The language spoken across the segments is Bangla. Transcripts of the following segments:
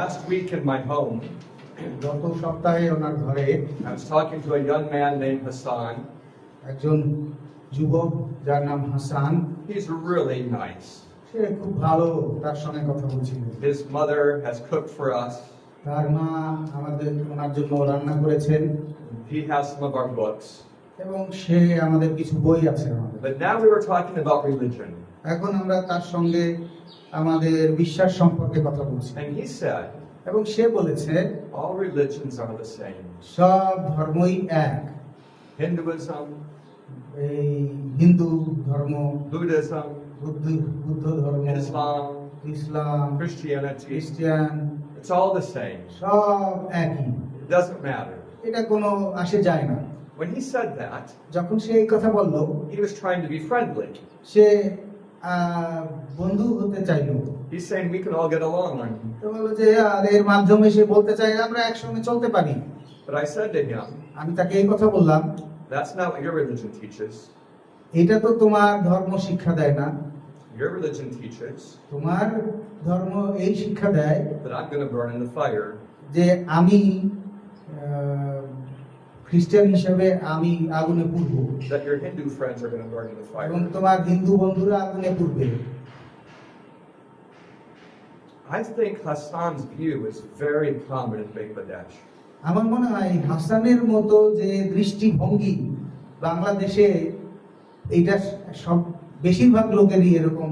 Last week in my home, গত সপ্তাহে ওনার ঘরে I was talking to a young man named Hassan. একজন যুবক যার নাম হাসান, He's really nice. সে খুব ভালো, তার সঙ্গে কথা বলছিল। His mother has cooked for us. তার মা ওনার জন্য রান্না করেছেন। He has some of our books. এবং সে আমাদের কিছু বই আছে আমাদের। But now we were talking about religion. এখন আমরা তার সঙ্গে আমাদের বিশ্বাস সম্পর্কে কথা বলছি। And he said, এবং সে বলেছে all religions are the same. সব ধর্মই এক। Hinduism, এই হিন্দু ধর্ম, Buddhism, বুদ্ধ ধর্ম, Islam, ইসলাম, Christianity. খ্রিস্টান, It's all the same. সব একই। It doesn't matter. এটা কোনো আসে যায় না। When he said that, যখন সে এই কথা বলল, he was trying to be friendly. সে বন্ধু হতে চাইল। He's saying we can all get along. তো বলল যে আর এর মাধ্যমে সে বলতে চাই আমরা একসঙ্গে চলতে পারি। But I said to him, আমি তাকে এই কথা বললাম, that's not what your religion teaches. এটা তো তোমার ধর্ম শিক্ষা দেয় না। Your religion teaches তোমার ধর্ম এই শিক্ষা দেয় that I'm going to burn in the fire. যে আমি খ্রিস্টান হিসেবে আমি আগুনে পুড়বো, That your Hindu friends are going to burn in the এবং fire. তোমার হিন্দু বন্ধুরা আগুনে পুড়বে। I think Hassan's view is very common in Bangladesh. আমার মনে হয় হাসানের মতো যে দৃষ্টিভঙ্গি বাংলাদেশে, এইটা সব বেশিরভাগ লোকেরই এরকম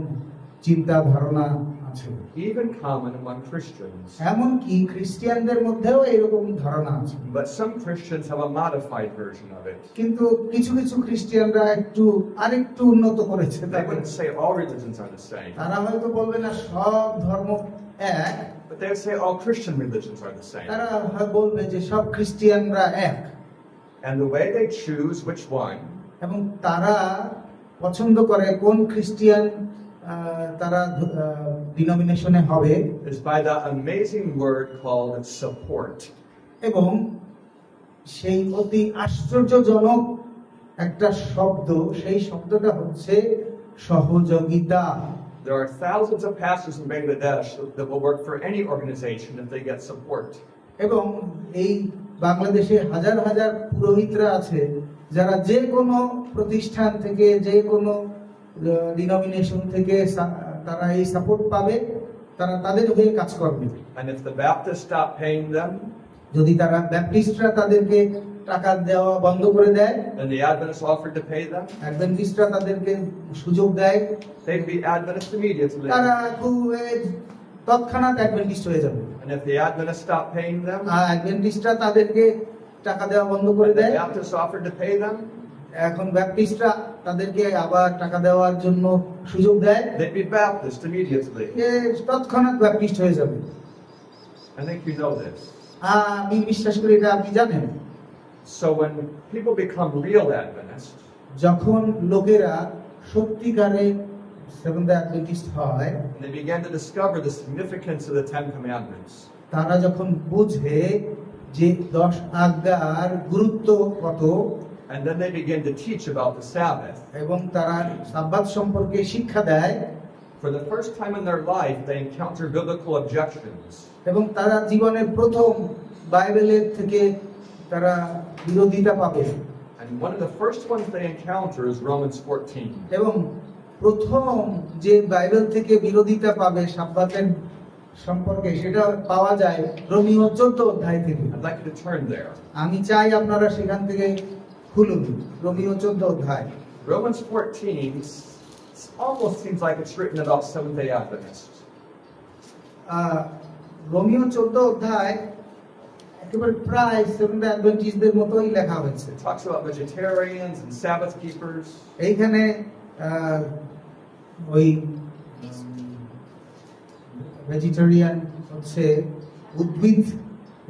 চিন্তা ধারণা আছে। Even common among Christians. এমনকি খ্রিস্টানদের মধ্যেও এরকম ধারণা আছে। But some Christians have a modified version of it. কিন্তু কিছু কিছু খ্রিস্টানরা আরেকটু উন্নত করেছে। They wouldn't say all religions are the same. তারা হয়তো বলবে না সব ধর্ম এক, But they would say all Christian religions are the same. তারা বলবে যে সব খ্রিস্টানরা এক। And the way they choose which one এবং তারা পছন্দ করে কোন খ্রিস্টান তারা ডিনোমিনেশনে হবে is by that amazing word called support. এবং সেই অতি আশ্চর্যজনক একটা শব্দ, সেই শব্দটা হচ্ছে সহযোগিতা। There are thousands of pastors in Bangladesh that will work for any organization if they get support. এবং এই বাংলাদেশে হাজার হাজার পুরোহিতরা আছে যারা যে কোনো প্রতিষ্ঠান থেকে, যে কোনো ডিনোমিনেশন থেকে তারা এই সাপোর্ট পাবে, তারা তাদের হয়ে কাজ করবে। And if the Baptists stop paying them, যদি তারা ব্যাপটিস্টরা তাদেরকে টাকা দেওয়া বন্ধ করে দেয়, and the Adventists offered to pay them, অ্যাডভেন্টিস্টরা তাদেরকে সুযোগ দেয়, they'd be Adventist immediately. তারা খুব তৎক্ষণাৎ অ্যাডভেন্টিস্ট হয়ে যাবে। And if the Adventists stop paying them, আর অ্যাডভেন্টিস্টরা তাদেরকে টাকা দেওয়া বন্ধ করে and the দেয়, Baptists offered to pay them, এখন ব্যাপটিস্টরা তাদেরকে আবার টাকা দেওয়ার জন্য সুযোগ দেয়, they'd be Baptist immediately. তৎক্ষণাৎ ব্যাপটিস্ট হয়ে যাবে। I think you know this. আমি বিশ্বাস করি এটা আপনি জানেন। So when people become real Adventists, যখন লোকেরা সত্যিকারে সেভেন্থ অ্যাডভেন্টিস্ট হয়, they began to discover the significance of the Ten Commandments. তারা যখন বুঝে যে 10 আজ্ঞার গুরুত্ব কত, And then they begin to teach about the Sabbath. এবং তারা সাব্বাত সম্পর্কে শিক্ষা দেয়, For the first time in their life, they encounter biblical objections. এবং তারা জীবনের প্রথম বাইবেলের থেকে তারা বিরোধিতা পাবে। And one of the first ones they encounter is Romans 14. এবং প্রথম যে বাইবেল থেকে বিরোধিতা পাবে সাব্বাতের সম্পর্কে, সেটা পাওয়া যায় রোমীয় 14 অধ্যায় থেকে। I'd like you to turn there. আমি চাই আপনারা সেখান থেকে খুলুন রোমীয় 14 অধ্যায়। Romans 14 almost seems like it's written about Seventh-day Adventists. রোমীয় 14 অধ্যায় একেবারে প্রায় সেভেন্থ অ্যাডভেন্টিস্টদের মতোই লেখা হয়েছে। It talks about vegetarians and Sabbath keepers. এইখানে ওই ভেজিটেরিয়ান হচ্ছে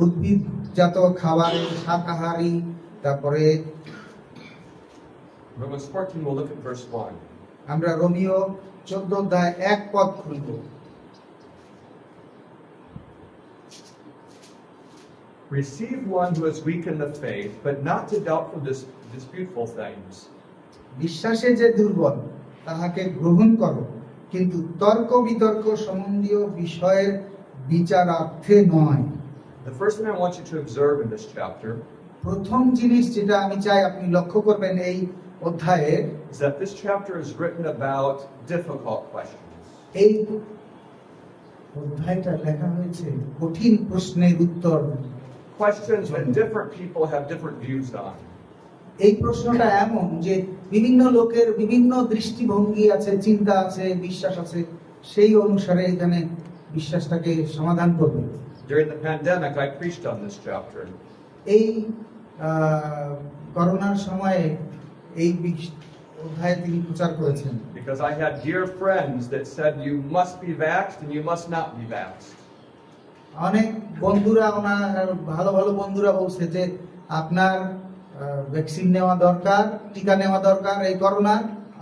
উদ্ভিদজাত খাবারের শাকাহারী, তারপরে Romans 14, we'll look at verse 1. আমরা রোমীয় 14 অধ্যায় 1 পদ খুলব। Receive one who is weak in the faith, but not to doubtful disputeful things. বিশ্বাসে যে দুর্বল তাহাকে গ্রহণ করো, কিন্তু তর্ক বিতর্ক সম্বন্ধীয় বিষয়ের বিচারার্থে নয়। The first thing I want you to observe in this chapter প্রথম জিনিস যেটা আমি চাই আপনি লক্ষ্য করবেন এই অধ্যায়ে, is that this chapter is written about difficult questions. এই অধ্যায়টা লেখা হয়েছে কঠিন প্রশ্নের উত্তর। Questions that different people have different views on. এই প্রশ্নটা এমন যে বিভিন্ন লোকের বিভিন্ন দৃষ্টিভঙ্গি আছে, চিন্তা আছে, বিশ্বাস আছে, সেই অনুসারে এখানে বিশ্বাসটাকে সমাধান করবে। During the pandemic, I preached on this chapter. এই করোনার সময়ে এই অধ্যায়ে তিনি প্রচার করেছেন। Because I had dear friends that said you must be vaxxed and you must not be vaxxed. অনেক বন্ধুরা, ওনার ভালো ভালো বন্ধুরা বলছে যে আপনার ভ্যাকসিন নেওয়া দরকার, টিকা নেওয়া দরকার এই করোনা,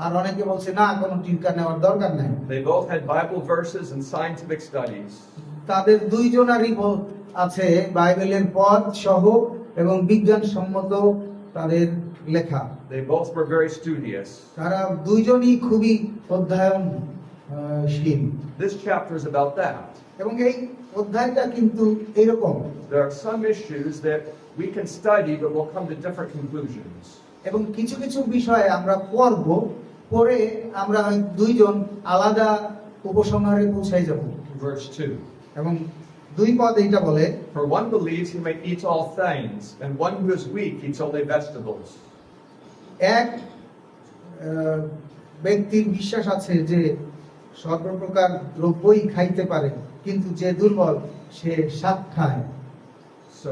আর অনেকে বলছে না কোনো টিকা নেওয়ার দরকার নাই। They both had Bible verses and scientific studies. তাদের দুইজনারই আছে বাইবেলের পদ সহ এবং বিজ্ঞানসম্মত তাদের লেখা। They both were very studious. তারা দুইজনই খুবই অধ্যয়নশীল। This chapter is about that. এবং এই অধ্যায়টা কিন্তু এরকম। There are some issues that we can study but we'll come to different conclusions. এবং কিছু কিছু বিষয়ে আমরা পড়ে আমরা দুইজন আলাদা উপসংহারে পৌঁছাই যাব। Verse 2. এবং 2 পদ এইটা বলে, For one believes he may eat all things, and one who is weak eats only vegetables. এক ব্যক্তির বিশ্বাস আছে যে সর্বপ্রকার দ্রব্যই খাইতে পারে, কিন্তু যে দুর্বল সে শাক খায়। So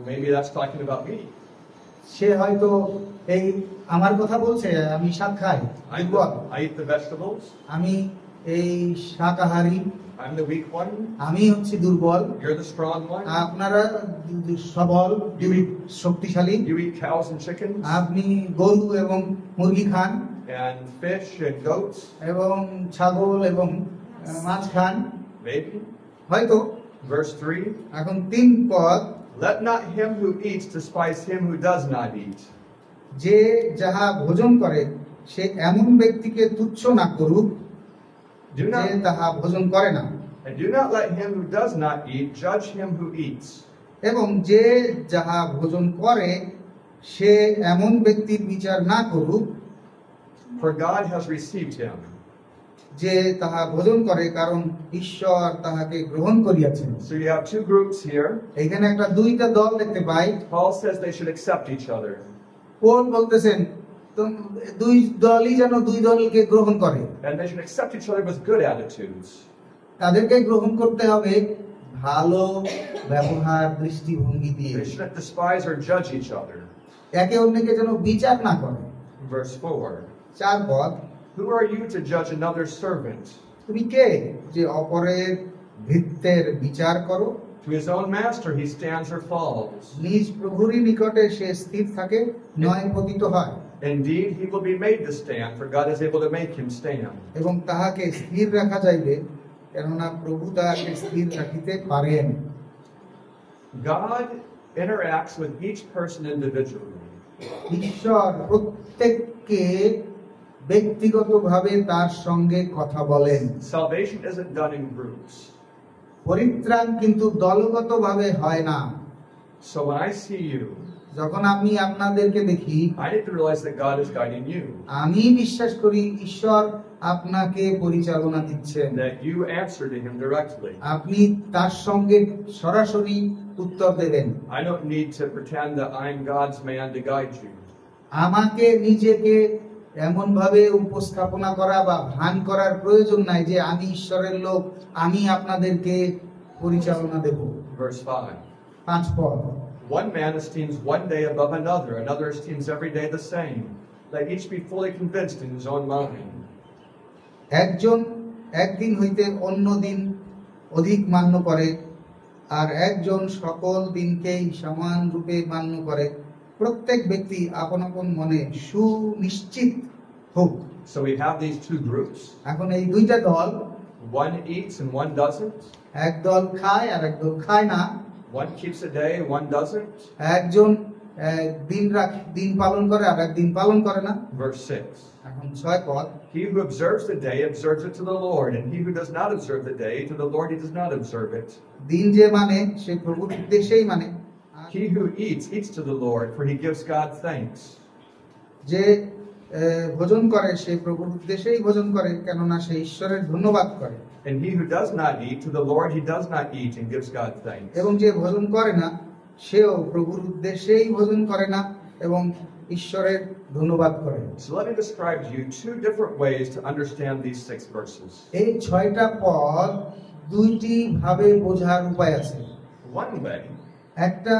maybe that's talking about me. সে হয়তো এই আমার কথা বলছে, আমি শাক খাই, I eat the vegetables. আমি এই শাকাহারী, I'm the weak one. আমি হচ্ছি দুর্বল, You're the strong one. আপনারা সবল, শক্তিশালী। You eat cows and chickens, আপনি গরু এবং মুরগি খান, and fish and goats. এবং ছাগল এবং মাছ খান, Maybe. হয়তো। Verse 3. এখন 3 পদ, Let not him who eats despise him who does not eat. যে যাহা ভোজন করে সে এমন ব্যক্তিকে তুচ্ছ না করুক Do যে not, তাহা ভোজন করে না, and do not let him who does not eat judge him who eats. এবং যে যাহা ভোজন করে সে এমন ব্যক্তির বিচার না করুক For God has received him. যে তাহা ভোজন করে, কারণ ঈশ্বর তাহাকে গ্রহণ করিয়াছেন। So you have two groups here. এখানে একটা দুইটা দল দেখতে পাই। Paul says they should accept each other. Paul বলতেছেন দুই দলই যেন দুই দলকে গ্রহণ করে, And they should accept each other with good attitudes. তাদেরকে গ্রহণ করতে হবে ভালো ব্যবহার, দৃষ্টিভঙ্গি দিয়ে। They shouldn't despise or judge each other. একে অন্যকে যেন বিচার না করে। Verse 4. 4 পদ, Who are you to judge another's servant? তুমি কে যে অপরের ভৃত্যের বিচার করো? To his own master he stands or falls. নিজ প্রভুরই নিকটে সে স্থির থাকে, নয় পতিত হয়। Indeed, he will be made to stand, for God is able to make him stand. এবং তাহাকে স্থির রাখা যাইবে, কেননা প্রভু তাহাকে স্থির রাখিতে পারেন। God interacts with each person individually. ঈশ্বর প্রত্যেককে ব্যক্তিগতভাবে তার সঙ্গে কথা বলেন। Salvation isn't done in groups. পরিত্রাণ কিন্তু দলগতভাবে হয় না। So when I see you, যখন আমি আপনাদেরকে দেখি, I need to realize that God is guiding you. আমি বিশ্বাস করি ঈশ্বর আপনাকে পরিচালনা দিচ্ছেন, That you answer to him directly. আপনি তার সঙ্গে সরাসরি উত্তর দেবেন। I don't need to pretend that I'm God's man to guide you. আমাকে নিজেকে এমন ভাবে উপস্থাপনা করা বা ভান করার প্রয়োজন নাই যে আমি ঈশ্বরের লোক, আমি আপনাদেরকে পরিচালনা দেব। Verse 5. 5 পদ, One man esteems one day above another, another esteems every day the same. Let each be fully convinced in his own mind. একজন একদিন হইতে অন্য দিন অধিক মান্য করে, আর একজন সকল দিনকেই সমান রূপে মান্য করে। প্রত্যেক ব্যক্তি আপন আপন মনে সুনিশ্চিত হোক। So we have these two groups. এখন এই দুইটা দল, One eats and one doesn't. এক দল খায় আর এক দল খায় না। One keeps a day, one doesn't. একজন দিন পালন করে আর একদিন পালন করে না। Verse 6. এখন 6 পদ, He who observes the day observes it to the Lord, and he who does not observe the day, to the Lord he does not observe it. দিন যে মানে সে প্রভুর উদ্দেশ্যেই মানে, He who eats, eats to the Lord, for he gives God thanks. যে ভোজন করে সে প্রভুর উদ্দেশ্যেই ভোজন করে, কেননা সে ঈশ্বরের ধন্যবাদ করে। And he who does not eat, to the Lord he does not eat, and gives God thanks. এবং যে ভোজন করে না সেও প্রভুর উদ্দেশ্যেই ভোজন করে না এবং ঈশ্বরের ধন্যবাদ করে। So let me describe to you two different ways to understand these 6 verses. এই 6টা পদ দুইটি ভাবে বোঝার উপায় আছে। One way একটা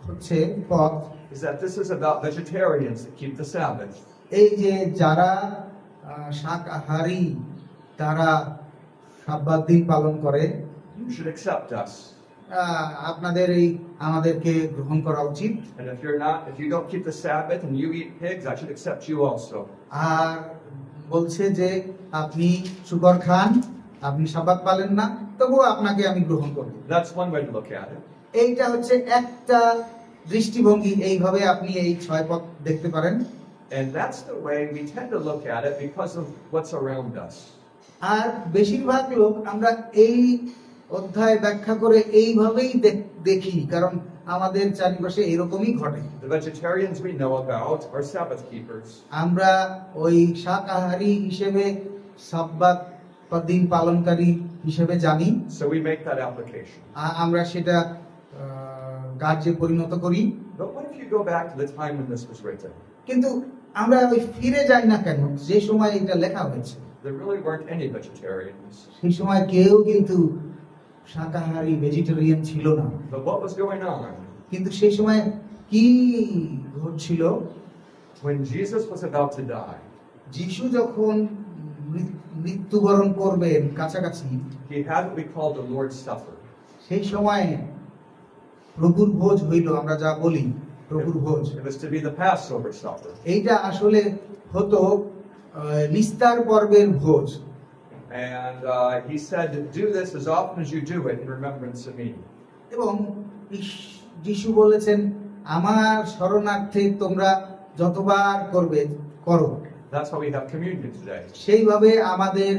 হচ্ছে পদ is that this is about vegetarians that keep the Sabbath. এই যে যারা শাকাহারী তারা সাব্বাত দিন পালন করে, You should accept us. আপনাদের আমাদেরকে গ্রহণ করা উচিত। And if you don't keep the Sabbath and you eat pigs, I should accept you also. আর বলছে যে আপনি শুকর খান, আপনি সাব্বাত পালেন না, তবুও আপনাকে আমি গ্রহণ করব। That's one way to look at it. এইটা হচ্ছে একটা দৃষ্টিভঙ্গি, এইভাবে আপনি এই 6 পদ দেখতে পারেন। And that's the way we tend to look at it because of what's around us. আর বেশিরভাগ লোক আমরা এই অধ্যায় ব্যাখ্যা করে এইভাবেই দেখি, কারণ আমাদের চারিপাশে এরকমই ঘটে। The vegetarians we know about are Sabbath keepers. আমরা ওই শাকাহারী হিসেবে সাব্বাত দিন পালনকারী হিসেবে জানি, So we make that application. আমরা সেটা কার্যে পরিণত করি। But what if you go back to the time when this was written? কিন্তু আমরা ওই ফিরে যাই না কেন যে সময় এটা লেখা হয়েছে? There really weren't any vegetarians. সেই সময় কেউ কিন্তু শাকাহারী ভেজিটেরিয়ান ছিল না। But what was going on? কিন্তু সেই সময় কি ঘটছিল? When Jesus was about to die, যিশু যখন মৃত্যুবরণ করবেন কাছাকাছি, he had what we call the Lord's Supper. সেই সময় প্রভুর ভোজ হইল, আমরা যা বলি প্রভুর ভোজ। It was to be the Passover supper. এইটা আসলে হতো নিস্তার পর্বের ভোজ। And he said, do this as often as you do it in remembrance of me. এবং যিশু বলেছেন, আমার শরণার্থে তোমরা যতবার করবে করো। That's why we have communion today. সেইভাবে আমাদের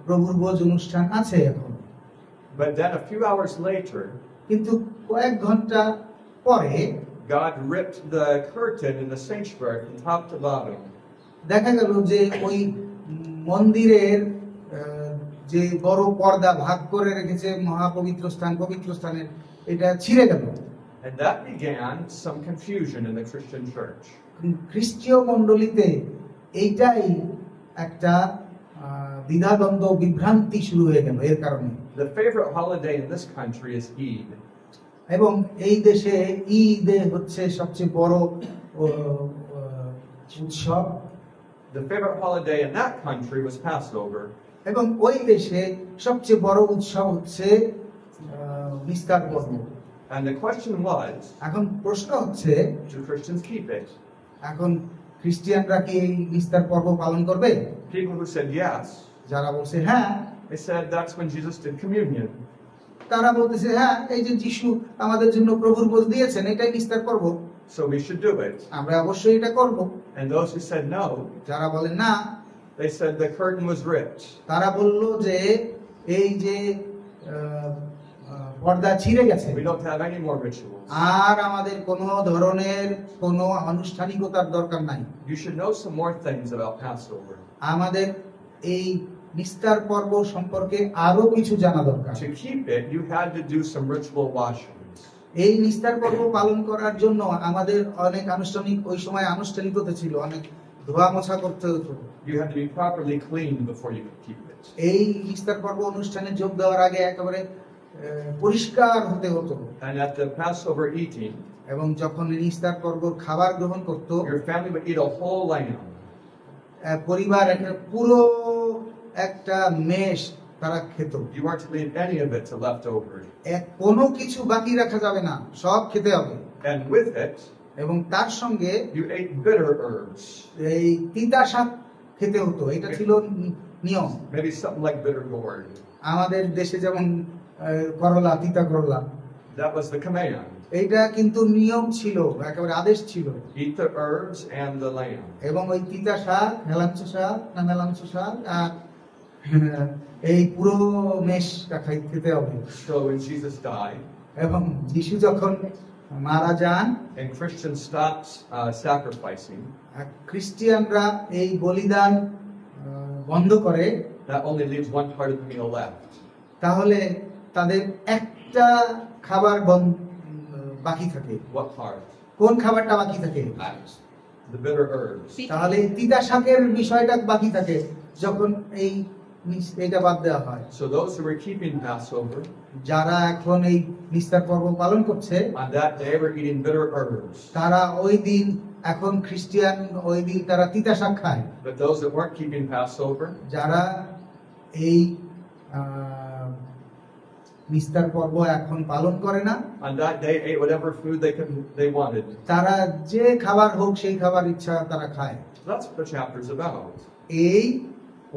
প্রভুর ভোজ অনুষ্ঠান আছে এখন। But then a few hours later, কিন্তু কয়েক ঘন্টা পরে God ripped the curtain in the sanctuary from top to bottom. দেখা গেল যে ওই মন্দিরের যে বড় পর্দা ভাগ করে রেখেছে মহাপবিত্র স্থান পবিত্র স্থানের, এটা ছিঁড়ে গেল। And that began some confusion in the Christian church. খ্রিস্টীয় মণ্ডলীতে এইটাই একটা দ্বিধাদ্বন্দ্ব বিভ্রান্তি শুরু হয়ে গেল এর কারণে। The favorite holiday in this country is Eid. এবং এই দেশে ঈদ হচ্ছে সবচেয়ে বড় উৎসব। The favorite holiday in that country was Passover. এবং ওই দেশে সবচেয়ে বড় উৎসব হচ্ছে নিস্তার পর্ব। And the question was, এখন প্রশ্ন হচ্ছে, do Christians keep it? এখন খ্রিস্টিয়ানরা কি এই নিস্তার পর্ব পালন করবে? People who said yes, যারা বলছে হ্যাঁ, they said that's when Jesus did communion. তারা বলতেছে হ্যাঁ, এই যে যিশু আমাদের জন্য প্রভুর ভোজ দিয়েছেন, এটাই নিস্তার পর্ব, So we should do it. আমরা অবশ্যই এটা করব। And those who said no, যারা বলেন না, they said the curtain was ripped. তারা বলল যে এই যে পর্দা ছিঁড়ে গেছে, We don't have any more rituals. আর আমাদের কোনো ধরনের কোনো আনুষ্ঠানিকতার দরকার নাই। You should know some more things about Passover. আমাদের এই নিস্তার পর্ব সম্পর্কে আরো কিছু জানা দরকার। To keep it, you had to do some ritual washings. এই নিস্তার পর্ব পালন করার জন্য আমাদের অনেক ওই সময় আনুষ্ঠানিকতা ছিল, অনেক ধোয়া মোছা করতে হতো। You had to be properly cleaned before you could keep it. এই নিস্তার পর্ব অনুষ্ঠানে যোগ দেওয়ার আগে একেবারে পরিষ্কার হতে হতো। And at the Passover eating, এবং যখন নিস্তার পর্ব খাবার গ্রহণ করত, your family would eat a whole lamb. পরিবার একটা পুরো একটা মেষ তারা খেত। You weren't to leave any of it to left over. কোনো কিছু বাকি রাখা যাবে না, সব খেতে হবে। And with it, এবং তার সঙ্গে you ate bitter herbs. এই তিতা শাক খেতে হতো, এটা ছিল নিয়ম। Maybe something like bitter gourd. আমাদের দেশে যেমন করলা, তিতা করলা, That was the command. এইটা কিন্তু নিয়ম ছিল, একেবারে আদেশ ছিল। Eat the herbs and the lamb. এবং ওই তিতা শাক, হেলাঞ্চো শাক না মেলাঞ্চো শাক আর এই পুরো মেষটা খেতে হবে। So when Jesus died, এবং যিশু যখন মারা যান and Christians stopped sacrificing, খ্রিস্টিয়ানরা এই বলিদান বন্ধ করে, that only leaves one part of the meal left. তাহলে তাদের একটা খাবার বাকি থাকে। What part? কোন খাবারটা বাকি থাকে? The bitter herbs. তাহলে তিতা শাকের বিষয়টা বাকি থাকে যখন এইটা বাদ দেওয়া হয়। So those who were keeping Passover, যারা এখন এই নিস্তার পর্ব পালন করছে, on that day were eating bitter herbs. তারা ওই দিন, এখন খ্রিস্টিয়ান ওই দিন তারা তিতা শাক খায়। But those that weren't keeping Passover, যারা এই নিস্তার পর্ব এখন পালন করে না, on that day ate whatever food they wanted. তারা যে খাবার হোক সেই খাবার ইচ্ছা তারা খায়। That's what the chapter's about. এই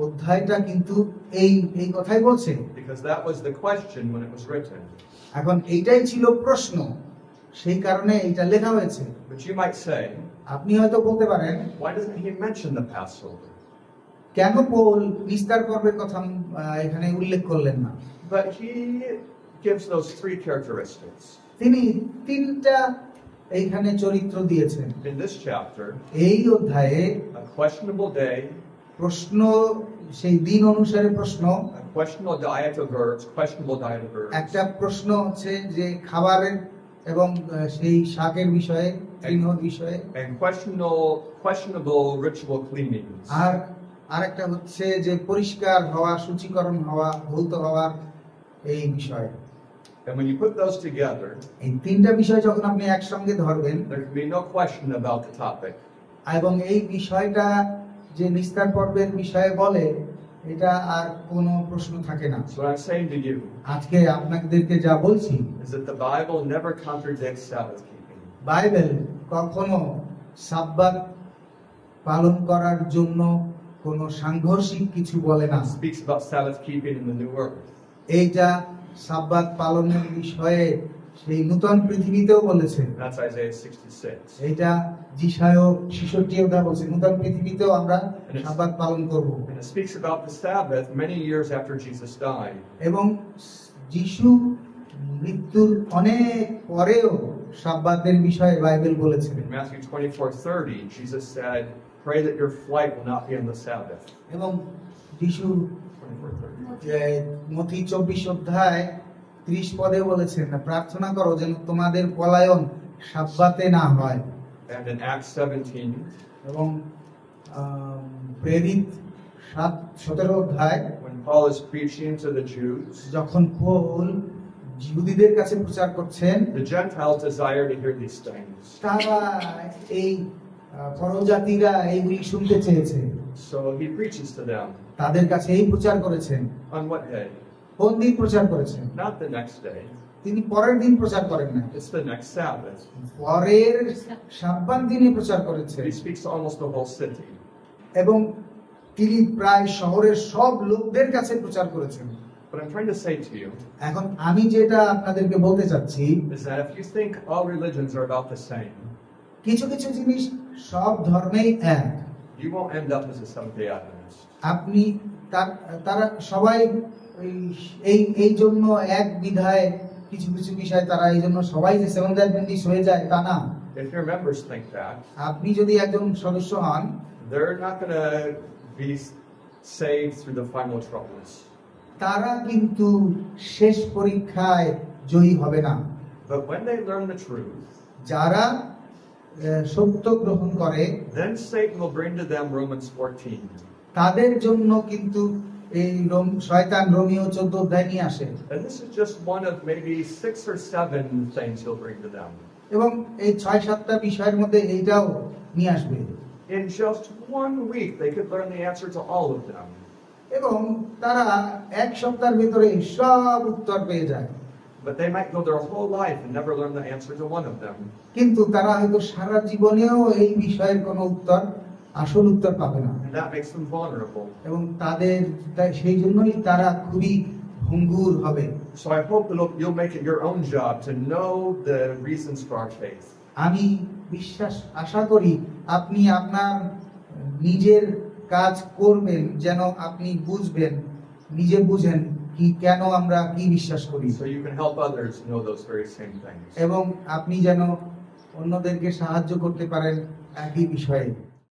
অধ্যায়টা কিন্তু এই কথাই বলছে, Because that was the question when it was written. এখন এইটাই ছিল প্রশ্ন, সেই কারণে এটা লেখা হয়েছে। But you might say, আপনি হয়তো বলতে পারেন, why doesn't he mention the Passover? কেন পৌল নিস্তার পর্বের কথা এখানে উল্লেখ করলেন না? But he gives those three characteristics. তিনি তিনটা এইখানে চরিত্র দিয়েছেন In this chapter, এই অধ্যায়ে। a questionable day, প্রশ্ন, সেই দিন অনুসারে প্রশ্ন, a questionable diet of herbs, questionable diet of herbs, একটা প্রশ্ন হচ্ছে যে খাবারের এবং সেই শাকের বিষয়ে, তৃণর বিষয়ে, and questionable ritual cleanings. আর আরেকটা হচ্ছে যে পরিষ্কার হওয়া, শুচিকরণ হওয়া, ধৌত হওয়ার এই বিষয়। And when you put those together, এই তিনটা বিষয় যখন আপনি একসঙ্গে ধরবেন, there can be no question about the topic. এবং এই বিষয়টা যে নিস্তার পর্বের বিষয়ে বলে, এটা আর কোনো প্রশ্ন থাকে না। So what I'm saying to you আজকে আপনাদেরকে যা বলছি, is that the Bible never contradicts Sabbath keeping. Bible কখনো সাব্বাত পালন করার জন্য কোনো সাংঘর্ষিক কিছু বলে না। It speaks about Sabbath keeping in the new earth. এইটা সাব্বাত পালনের বিষয়ে সেই নূতন পৃথিবীতেও বলেছে। That's Isaiah 66. এইটা যিশায় 66 অধ্যায় বলছে, নূতন পৃথিবীতেও আমরা সাব্বাত পালন করব। And it speaks about the Sabbath many years after Jesus died. এবং যিশু মৃত্যুর অনেক পরেও সাব্বাতের বিষয়ে বাইবেল বলেছে। In Matthew 24:30, Jesus said, "Pray that your flight will not be on the Sabbath." এবং যিশু 24:30. মথি 24 অধ্যায় 30 পদে বলেছেন, প্রার্থনা করো যেন তোমাদের পলায়ন সাব্বাতে না হয়। And in Acts 17, এবং প্রেরিত 17 অধ্যায়, when Paul is preaching to the Jews, যখন পৌল ইহুদিদের কাছে প্রচার করছেন, the Gentiles desire to hear these things. তারা এই পরজাতিরা এইগুলি শুনতে চেয়েছে, So he preaches to them. তাদের কাছে এই প্রচার করেছেন। On what day? কোন দিন প্রচার করেছেন? Not the next day. তিনি পরের দিন প্রচার করেন না, It's the next Sabbath. পরের সাব্বাত দিনে প্রচার করেছেন। He speaks to almost the whole city. এবং তিনি প্রায় শহরের সব লোকদের কাছে প্রচার করেছেন। What I'm trying to say to you এখন আমি যেটা আপনাদেরকে বলতে চাচ্ছি, is that if you think all religions are about the same, কিছু কিছু জিনিস সব ধর্মেই এক, you won't end up as a Seventh-day Adventist. আপনি তারা সবাই এই জন্য এক বিধায় কিছু কিছু বিষয় তারা এই জন্য সবাই যে সেভেন্থ অ্যাডভেন্টিস্ট হয়ে যায় তা না। If your members think that, আপনি যদি একজন সদস্য হন, they're not going to be saved through the final troubles. তারা কিন্তু শেষ পরীক্ষায় জয়ী হবে না। But when they learn the truth, যারা সত্য গ্রহণ করে, then Satan will bring to them Romans 14. তাদের জন্য কিন্তু এই শয়তান রোমিও 14 অধ্যায় নিয়ে আসে। And this is just one of maybe 6 or 7 things he'll bring to them. এবং এই 6-7টা বিষয়ের মধ্যে এইটাও নিয়ে আসবে। In just 1 week, they could learn the answer to all of them. এবং তারা এক সপ্তাহের ভিতরে সব উত্তর পেয়ে যায়। But they might go their whole life and never learn the answer to one of them. কিন্তু তারা হয়তো সারা জীবনেও এই বিষয়ের কোনো উত্তর, আসল উত্তর পাবে না। And that makes them vulnerable. এবং সেই জন্যই তারা খুবই ভঙ্গুর হবে। So I hope that you'll make it your own job to know the reasons for our faith. আমি আশা করি আপনি আপনার নিজের কাজ করবেন, যেন আপনি নিজে বুঝেন কি কেন আমরা কি বিশ্বাস করি, So you can help others know those very same things. এবং আপনি যেন অন্যদেরকে সাহায্য করতে পারেন একই বিষয়ে।